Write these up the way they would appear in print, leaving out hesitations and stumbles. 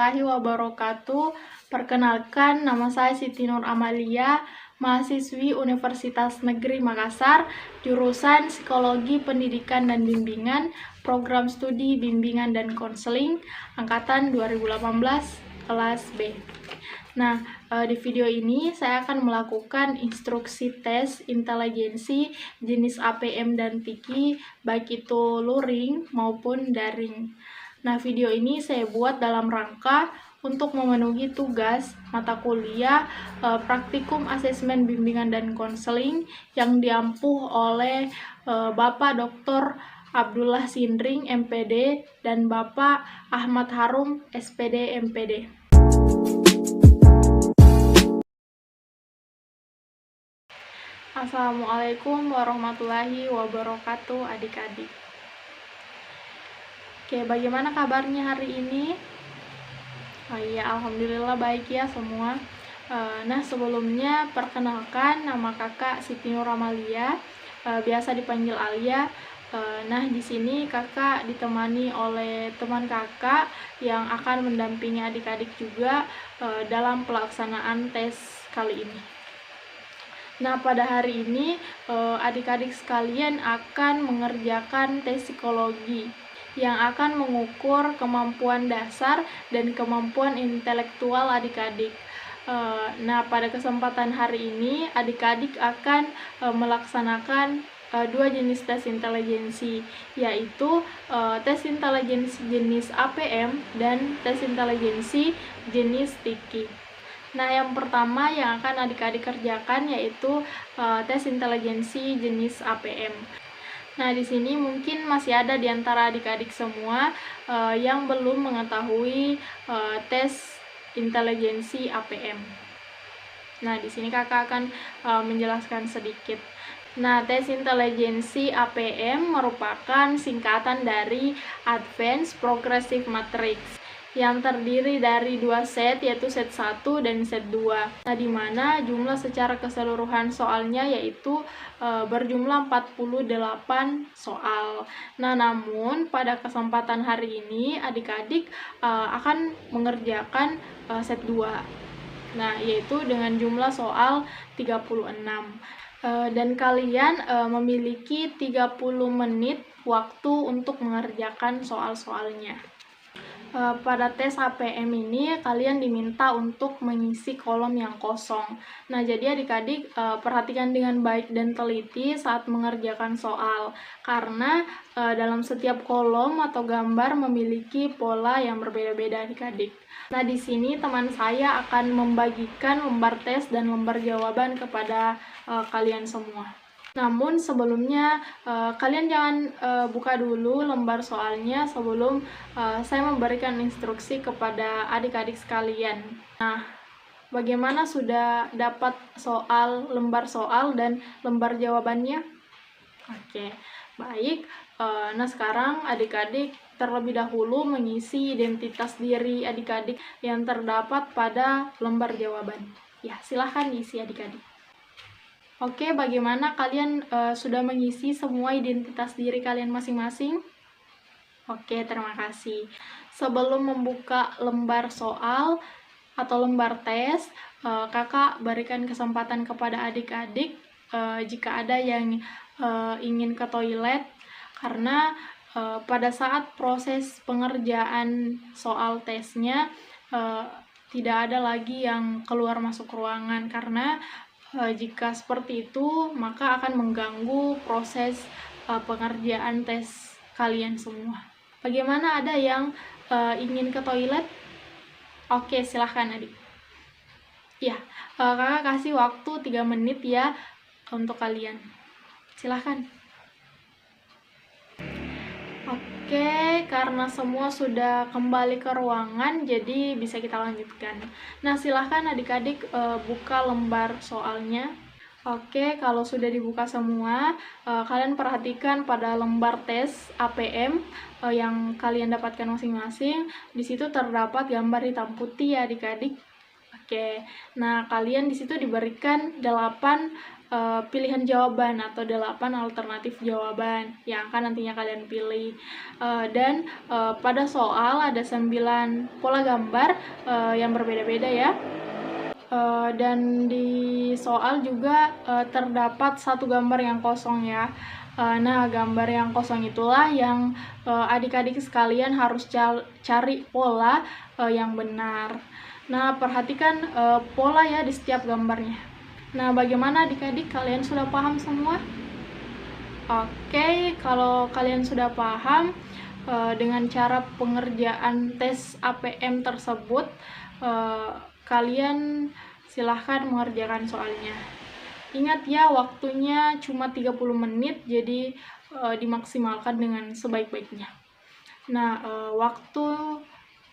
warahmatullahi wabarakatuh. Perkenalkan, nama saya Siti Nur Amalia, mahasiswi Universitas Negeri Makassar, jurusan Psikologi Pendidikan dan Bimbingan, program studi Bimbingan dan Konseling, angkatan 2018, kelas B. Nah, di video ini saya akan melakukan instruksi tes intelijensi jenis APM dan TIKI, baik itu luring maupun daring. Nah, video ini saya buat dalam rangka untuk memenuhi tugas mata kuliah praktikum asesmen bimbingan dan konseling yang diampuh oleh Bapak Dr. Abdullah Sindring, MPD, dan Bapak Ahmad Harum, SPD, MPD. Assalamualaikum warahmatullahi wabarakatuh, adik-adik. Oke, bagaimana kabarnya hari ini? Oh iya, alhamdulillah baik ya semua. Nah, sebelumnya perkenalkan, nama kakak Siti Nur Amalia, biasa dipanggil Alia. Nah, di sini kakak ditemani oleh teman kakak yang akan mendampingi adik-adik juga dalam pelaksanaan tes kali ini. Nah, pada hari ini adik-adik sekalian akan mengerjakan tes psikologi yang akan mengukur kemampuan dasar dan kemampuan intelektual adik-adik. Nah, pada kesempatan hari ini adik-adik akan melaksanakan dua jenis tes intelijensi, yaitu tes intelijensi jenis APM dan tes intelijensi jenis TIKI. Nah, yang pertama yang akan adik-adik kerjakan yaitu tes intelijensi jenis APM. Nah, di sini mungkin masih ada di antara adik-adik semua yang belum mengetahui tes intelijensi APM. Nah, di sini kakak akan menjelaskan sedikit. Nah, tes intelijensi APM merupakan singkatan dari Advanced Progressive Matrix yang terdiri dari dua set, yaitu set 1 dan set 2. Nah, di mana jumlah secara keseluruhan soalnya yaitu berjumlah 48 soal. Nah, namun pada kesempatan hari ini adik-adik akan mengerjakan set 2. Nah, yaitu dengan jumlah soal 36. Dan kalian memiliki 30 menit waktu untuk mengerjakan soal-soalnya. Pada tes APM ini kalian diminta untuk mengisi kolom yang kosong. Nah, jadi adik-adik perhatikan dengan baik dan teliti saat mengerjakan soal, karena dalam setiap kolom atau gambar memiliki pola yang berbeda-beda adik-adik. Nah, di sini teman saya akan membagikan lembar tes dan lembar jawaban kepada kalian semua. Namun sebelumnya kalian jangan buka dulu lembar soalnya sebelum saya memberikan instruksi kepada adik-adik sekalian. Nah, bagaimana sudah dapat lembar soal dan lembar jawabannya? Oke, baik. Nah, sekarang adik-adik terlebih dahulu mengisi identitas diri adik-adik yang terdapat pada lembar jawaban. Ya, silahkan diisi adik-adik. Oke, bagaimana kalian sudah mengisi semua identitas diri kalian masing-masing? Oke, terima kasih. Sebelum membuka lembar soal atau lembar tes, kakak berikan kesempatan kepada adik-adik jika ada yang ingin ke toilet, karena pada saat proses pengerjaan soal tesnya tidak ada lagi yang keluar masuk ruangan, karena jika seperti itu, maka akan mengganggu proses pengerjaan tes kalian semua. Bagaimana, ada yang ingin ke toilet? Oke, silahkan adik. Ya, kakak kasih waktu 3 menit ya untuk kalian. Silahkan. Oke, karena semua sudah kembali ke ruangan, jadi bisa kita lanjutkan. Nah, silahkan adik-adik buka lembar soalnya. Oke, kalau sudah dibuka semua, kalian perhatikan pada lembar tes APM yang kalian dapatkan masing-masing. Di situ terdapat gambar hitam putih ya adik-adik. Oke, nah kalian di situ diberikan 8 pilihan jawaban atau 8 alternatif jawaban yang akan nantinya kalian pilih. Dan pada soal ada 9 pola gambar yang berbeda-beda ya. Dan di soal juga terdapat satu gambar yang kosong ya. Nah, gambar yang kosong itulah yang adik-adik sekalian harus cari pola yang benar. Nah, perhatikan pola ya di setiap gambarnya. Nah, bagaimana adik-adik, kalian sudah paham semua? Oke, kalau kalian sudah paham dengan cara pengerjaan tes APM tersebut, kalian silahkan mengerjakan soalnya. Ingat ya, waktunya cuma 30 menit, jadi dimaksimalkan dengan sebaik-baiknya. Nah, waktu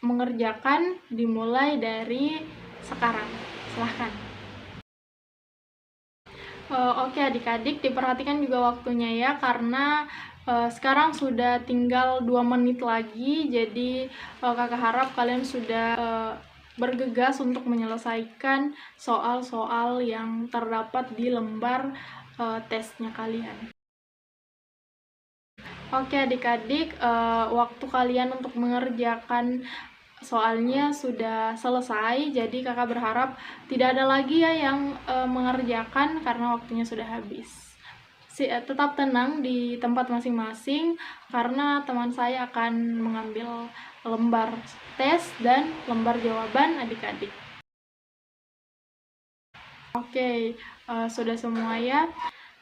mengerjakan dimulai dari sekarang. Silahkan. Oke adik-adik, diperhatikan juga waktunya ya, karena sekarang sudah tinggal 2 menit lagi, jadi kakak harap kalian sudah bergegas untuk menyelesaikan soal-soal yang terdapat di lembar tesnya kalian. Oke adik-adik, waktu kalian untuk mengerjakan soalnya sudah selesai, jadi kakak berharap tidak ada lagi ya yang mengerjakan karena waktunya sudah habis. Tetap tenang di tempat masing-masing karena teman saya akan mengambil lembar tes dan lembar jawaban adik-adik. Oke, sudah semua ya.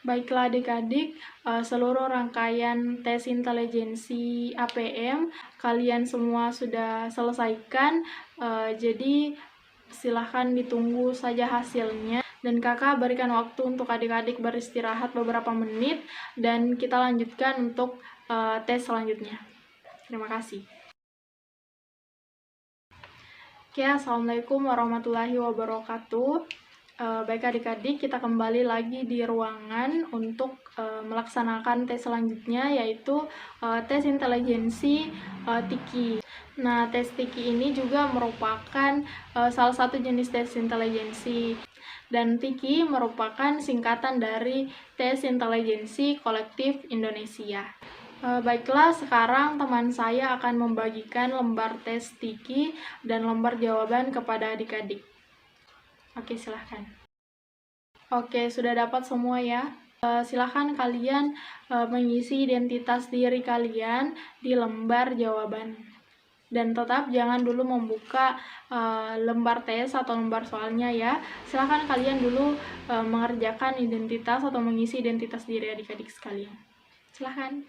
Baiklah adik-adik, seluruh rangkaian tes intelijensi APM kalian semua sudah selesaikan, jadi silahkan ditunggu saja hasilnya, dan kakak berikan waktu untuk adik-adik beristirahat beberapa menit, dan kita lanjutkan untuk tes selanjutnya. Terima kasih. Oke, assalamualaikum warahmatullahi wabarakatuh. Baik adik-adik, kita kembali lagi di ruangan untuk melaksanakan tes selanjutnya, yaitu tes intelijensi TIKI. Nah, tes TIKI ini juga merupakan salah satu jenis tes intelijensi, dan TIKI merupakan singkatan dari Tes Intelijensi Kolektif Indonesia. Baiklah, sekarang teman saya akan membagikan lembar tes TIKI dan lembar jawaban kepada adik-adik. Oke, silahkan. Oke, sudah dapat semua ya. Silahkan kalian mengisi identitas diri kalian di lembar jawaban. Dan tetap jangan dulu membuka lembar tes atau lembar soalnya ya. Silahkan kalian dulu mengerjakan identitas atau mengisi identitas diri adik-adik sekalian. Silahkan.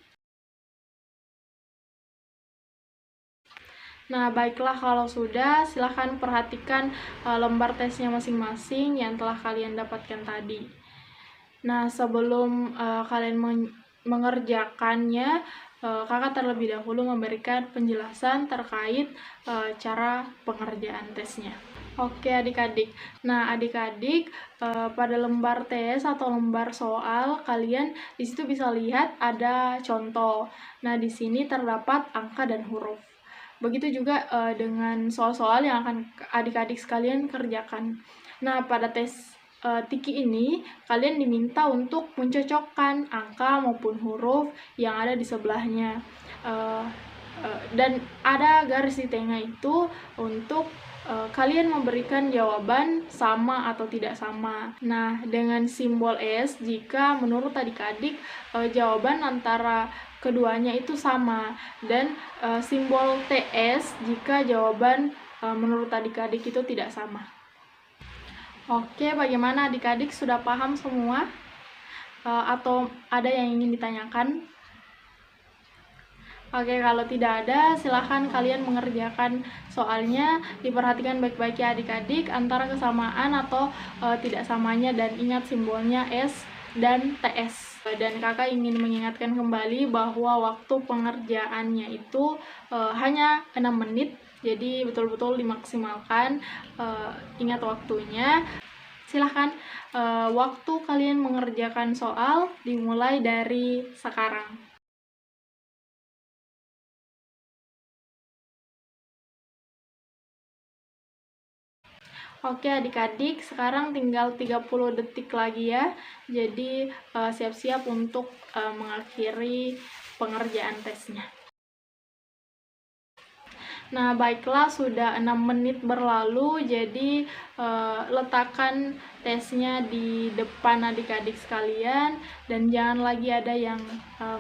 Nah, baiklah kalau sudah, silahkan perhatikan lembar tesnya masing-masing yang telah kalian dapatkan tadi. Nah, sebelum kalian mengerjakannya, kakak terlebih dahulu memberikan penjelasan terkait cara pengerjaan tesnya. Oke adik-adik, nah adik-adik pada lembar tes atau lembar soal kalian di situ bisa lihat ada contoh. Nah, di sini terdapat angka dan huruf. Begitu juga dengan soal-soal yang akan adik-adik sekalian kerjakan. Nah, pada tes TIKI ini, kalian diminta untuk mencocokkan angka maupun huruf yang ada di sebelahnya. Dan ada garis di tengah itu untuk kalian memberikan jawaban sama atau tidak sama. Nah, dengan simbol S, jika menurut adik-adik jawaban antara keduanya itu sama, dan simbol TS jika jawaban menurut adik-adik itu tidak sama. Oke, bagaimana adik-adik, sudah paham semua? Atau ada yang ingin ditanyakan? Oke, kalau tidak ada, silahkan kalian mengerjakan soalnya. Diperhatikan baik-baik ya adik-adik antara kesamaan atau tidak samanya, dan ingat simbolnya S dan TS. Dan kakak ingin mengingatkan kembali bahwa waktu pengerjaannya itu hanya 6 menit, jadi betul-betul dimaksimalkan. Ingat waktunya. Silahkan waktu kalian mengerjakan soal dimulai dari sekarang. Oke adik-adik, sekarang tinggal 30 detik lagi ya. Jadi siap-siap untuk mengakhiri pengerjaan tesnya. Nah, baiklah, sudah 6 menit berlalu, jadi letakkan tesnya di depan adik-adik sekalian, dan jangan lagi ada yang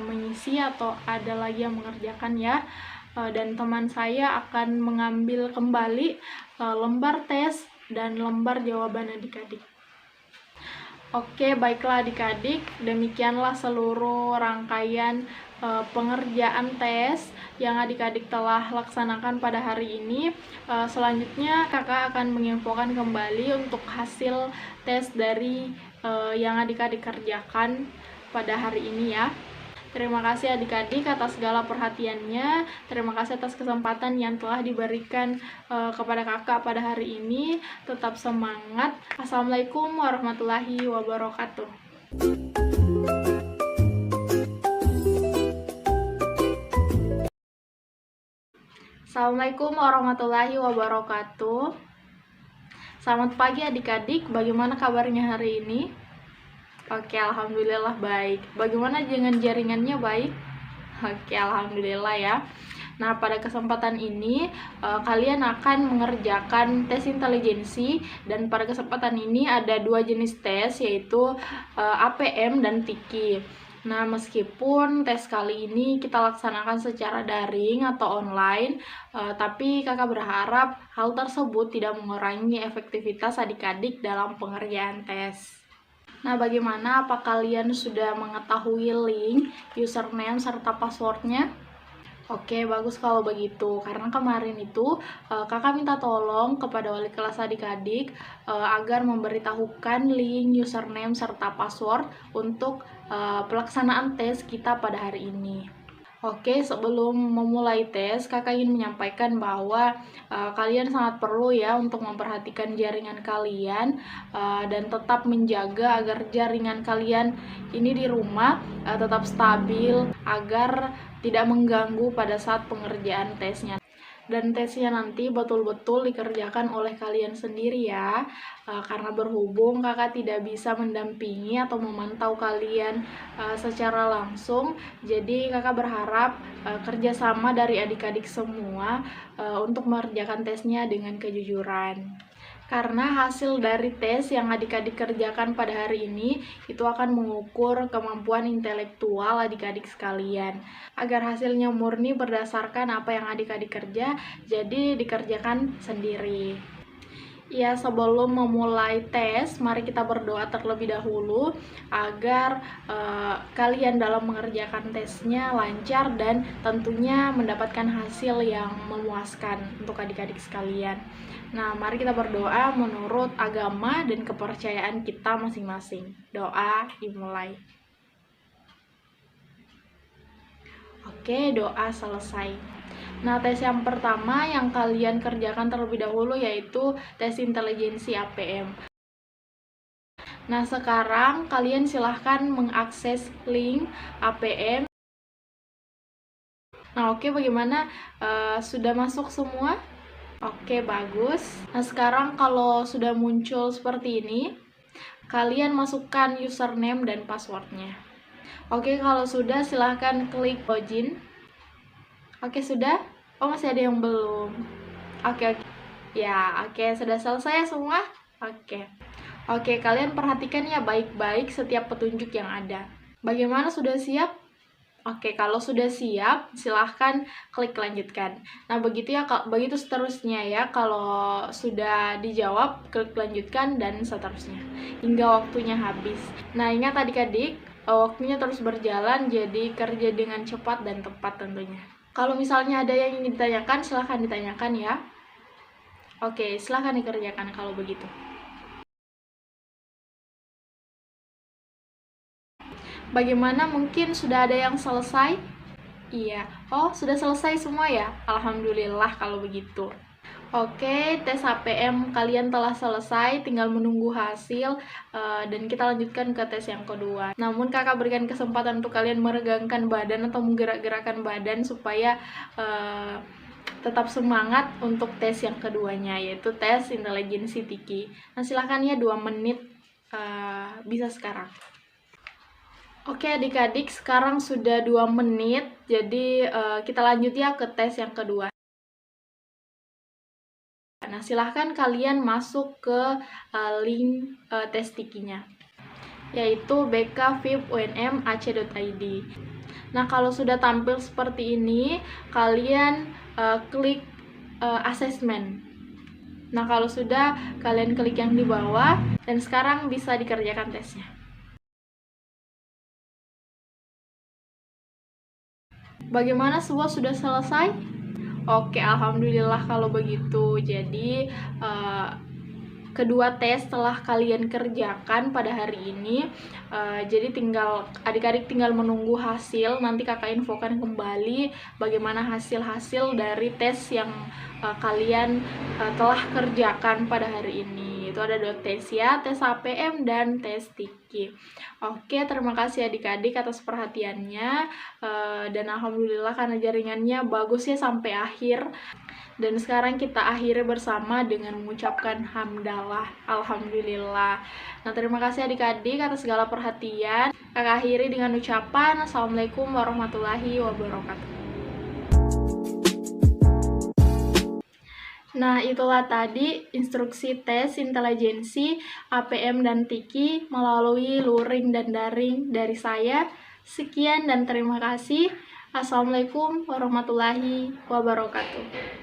mengisi atau ada lagi yang mengerjakan ya. Dan teman saya akan mengambil kembali lembar tes dan lembar jawaban adik-adik. Oke, baiklah adik-adik, demikianlah seluruh rangkaian pengerjaan tes yang adik-adik telah laksanakan pada hari ini. Selanjutnya kakak akan menginfokan kembali untuk hasil tes dari yang adik-adik kerjakan pada hari ini ya. Terima kasih adik-adik atas segala perhatiannya. Terima kasih atas kesempatan yang telah diberikan kepada kakak pada hari ini. Tetap semangat. Assalamualaikum warahmatullahi wabarakatuh. Assalamualaikum warahmatullahi wabarakatuh. Selamat pagi adik-adik. Bagaimana kabarnya hari ini? Oke, alhamdulillah baik. Bagaimana dengan jaringannya, baik? Oke, alhamdulillah ya. Nah, pada kesempatan ini kalian akan mengerjakan tes intelijensi, dan pada kesempatan ini ada 2 jenis tes, yaitu APM dan TIKI. Nah, meskipun tes kali ini kita laksanakan secara daring atau online, tapi kakak berharap hal tersebut tidak mengurangi efektivitas adik-adik dalam pengerjaan tes. Nah, bagaimana? Apa kalian sudah mengetahui link, username, serta passwordnya? Oke, bagus kalau begitu. Karena kemarin itu kakak minta tolong kepada wali kelas adik-adik agar memberitahukan link, username, serta password untuk pelaksanaan tes kita pada hari ini. Oke, sebelum memulai tes, kakak ingin menyampaikan bahwa kalian sangat perlu ya untuk memperhatikan jaringan kalian dan tetap menjaga agar jaringan kalian ini di rumah tetap stabil agar tidak mengganggu pada saat pengerjaan tesnya. Dan tesnya nanti betul-betul dikerjakan oleh kalian sendiri ya, karena berhubung kakak tidak bisa mendampingi atau memantau kalian secara langsung, jadi kakak berharap kerjasama dari adik-adik semua untuk mengerjakan tesnya dengan kejujuran. Karena hasil dari tes yang adik-adik kerjakan pada hari ini itu akan mengukur kemampuan intelektual adik-adik sekalian. Agar hasilnya murni berdasarkan apa yang adik-adik kerja, jadi dikerjakan sendiri. Ya, sebelum memulai tes, mari kita berdoa terlebih dahulu agar kalian dalam mengerjakan tesnya lancar dan tentunya mendapatkan hasil yang memuaskan untuk adik-adik sekalian. Nah, mari kita berdoa menurut agama dan kepercayaan kita masing-masing. Doa dimulai. Oke, doa selesai. Nah, tes yang pertama yang kalian kerjakan terlebih dahulu yaitu tes intelijensi APM. Nah, sekarang kalian silahkan mengakses link APM. Nah, oke, bagaimana? Sudah masuk semua? Oke, bagus. Nah, sekarang kalau sudah muncul seperti ini, kalian masukkan username dan passwordnya. Oke, kalau sudah silahkan klik login. Oke, sudah? Oh, masih ada yang belum. Oke. Ya, oke, sudah selesai semua? Oke, kalian perhatikan ya baik-baik setiap petunjuk yang ada. Bagaimana, sudah siap? Oke, kalau sudah siap, silahkan klik lanjutkan. Nah, begitu seterusnya ya. Kalau sudah dijawab, klik lanjutkan dan seterusnya hingga waktunya habis. Nah, ingat adik-adik, waktunya terus berjalan, jadi kerja dengan cepat dan tepat tentunya. Kalau misalnya ada yang ingin ditanyakan, silahkan ditanyakan ya. Oke, silahkan dikerjakan kalau begitu. Bagaimana, mungkin sudah ada yang selesai? Iya. Oh, sudah selesai semua ya? Alhamdulillah kalau begitu. Oke, tes APM kalian telah selesai, tinggal menunggu hasil dan kita lanjutkan ke tes yang kedua. Namun kakak berikan kesempatan untuk kalian meregangkan badan atau menggerak-gerakkan badan supaya tetap semangat untuk tes yang keduanya, yaitu tes intelijensi Tiki. Nah, silahkan ya 2 menit bisa sekarang. Oke adik-adik, sekarang sudah 2 menit, jadi kita lanjut ya ke tes yang kedua. Nah, silahkan kalian masuk ke link tes Tikinya, yaitu bkvip.unm.ac.id. Nah, kalau sudah tampil seperti ini, kalian klik assessment. Nah, kalau sudah, kalian klik yang di bawah, dan sekarang bisa dikerjakan tesnya. Bagaimana, semua sudah selesai? Oke, alhamdulillah kalau begitu. Jadi, kedua tes telah kalian kerjakan pada hari ini. Jadi adik-adik tinggal menunggu hasil. Nanti kakak infokan kembali bagaimana hasil-hasil dari tes yang kalian telah kerjakan pada hari ini. Itu ada 2 tes ya, tes APM dan tes Tiki. Oke, terima kasih adik-adik atas perhatiannya. Dan alhamdulillah karena jaringannya bagus ya sampai akhir. Dan sekarang kita akhiri bersama dengan mengucapkan hamdalah, alhamdulillah. Nah, terima kasih adik-adik atas segala perhatian. Kakak akhiri dengan ucapan assalamualaikum warahmatullahi wabarakatuh. Nah, itulah tadi instruksi tes intelijensi APM dan Tiki melalui luring dan daring dari saya. Sekian dan terima kasih. Assalamualaikum warahmatullahi wabarakatuh.